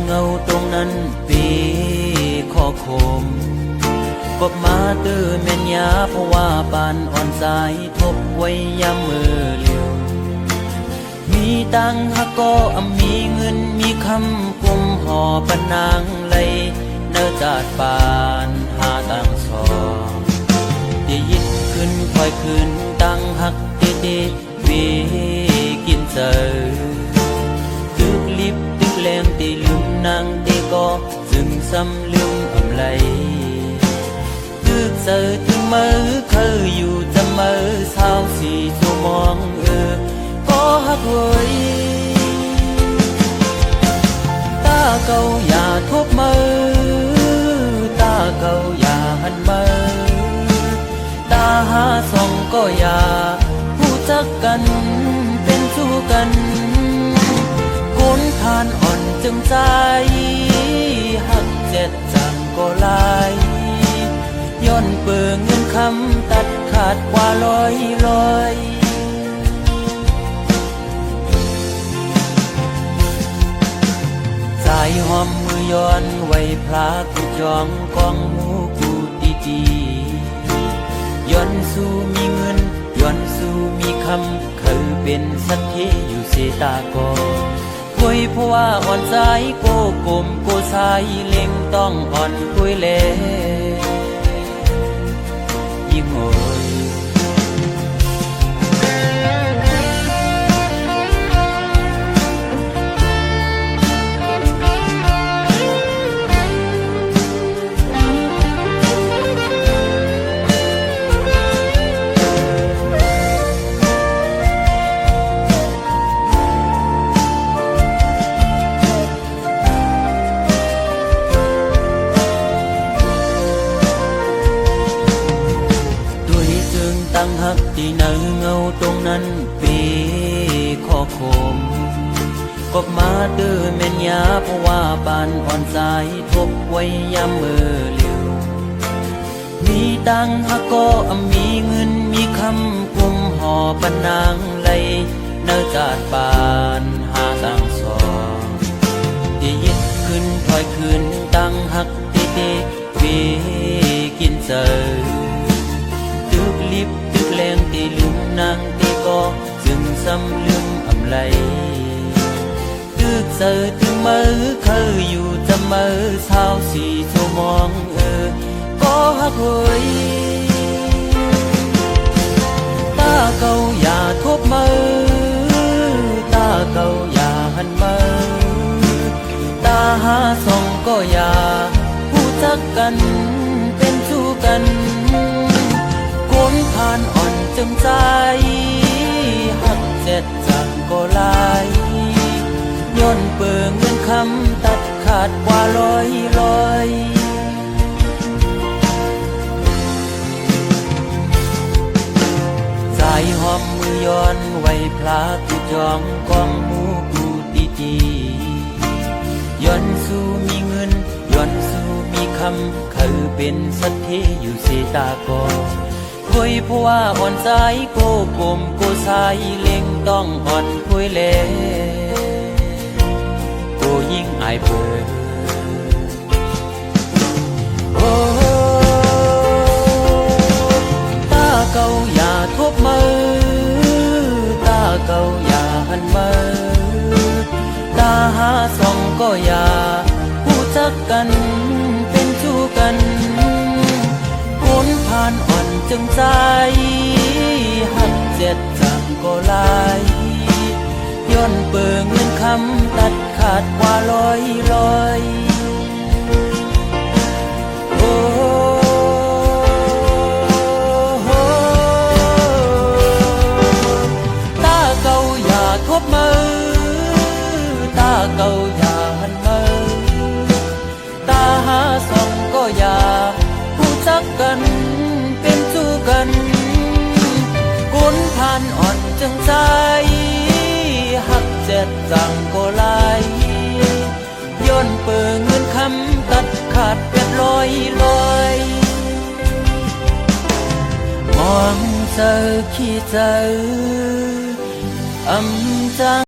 เงาตรงนั้นปีข้อคมกบมาตื้อแม่นยาเพราะว่าปานอ่อนสายทบไว้ยามมือเลี้ยวมีตังหะก็มีเงินมีคำกุมห่อปนนางไหลเนื้อจาดปานหาตังสองจะยิดขึ้นคอยขึ้นตังหักเตเตวีกินเจอตึกลิบตึกแรงตีลืมนางเตก็จึงซ้ำลืมไหลตึกเจอถึงมือเคยอยู่จะมือเศร้าสีชั่วมองก็หักไว้ตาเก่าอย่าทบมือตาเก่าอย่าหันมือตาหาส่องก็อย่าผู้จักกันเป็นสู้กันคนทานอ่อนจึงใจหักเจ็ดจังก็ลายย้อนเปิงเงินคำตัดขาดกว่าลอยสายหอมมือย้อนไว้พระกุจองกองหมูกูตีย้อนสู้มีเงินย้อนสู้มีคำเคยเป็นสักเทอยู่เสตากอคุยเพราะว่าอ่อนสายโกกลมโกสายเล็งต้องอ่อนคุยเล่ยิ่งโอยตั้งหักที่เนื้อเงาตรงนั้นปีข้อคมกบมาตื้อแม่นยาเพราะว่าปานอ่อนสายทบไว้ยามมือเลี้ยวมีตังหักก็มีเงินมีคำกุมห่อปนนางไหลเนื้อจาดปานหาตังสองที่ยิดขึ้นถอยขึ้นตังหักเตเตวีกินเจอตึกลิบตึกแรงตีลืมนางตีก็จึงซ้ำลืมไหลตึกเจอถึงมือเคยอยู่จะมือเศร้าสีชั่วมองก็หักไว้ตาเก่าอย่าทบมือตาเก่าอย่าหันมือตาหาส่องก็อย่าผู้จักกันเป็นสู้กันคนทานอ่อนจึงใจหักเจ็ดจังก็ลายย้อนเปิงเงินคำตัดขาดกว่าลอยสายหอมมือย้อนไว้พระกุจองกองหมูกูตีย้อนสู้มีเงินย้อนสู้มีคำเคยเป็นสักเทอยู่เสตากอคุยเพราะว่าอ่อนสายโกกลมโกสายเล็งต้องอ่อนคุยเล่โกยิ่งอายเปิดโอ้ตาเก่าอย่าทบมือตาเก่าอย่าหันมือตาหาส่องก็อย่าผู้จักกันเป็นสู้กันคนผ่านอ่อนจึงใจหักเจ็ดจังก็ลายย้อนเปิงเงินคำตัดขาดกว่าลอยโอ้ตาเก่าอย่าทบมือตาเก่าอย่าหันมือตาหาส่องก็อย่าผู้จักกันเป็นสู้กันคนทานอ่อนจึงใจหักเจ็ดจังก็ลายย้อนเปิงเงินคำตัดขาดแบบลอยมองเจอขี้เจอจัง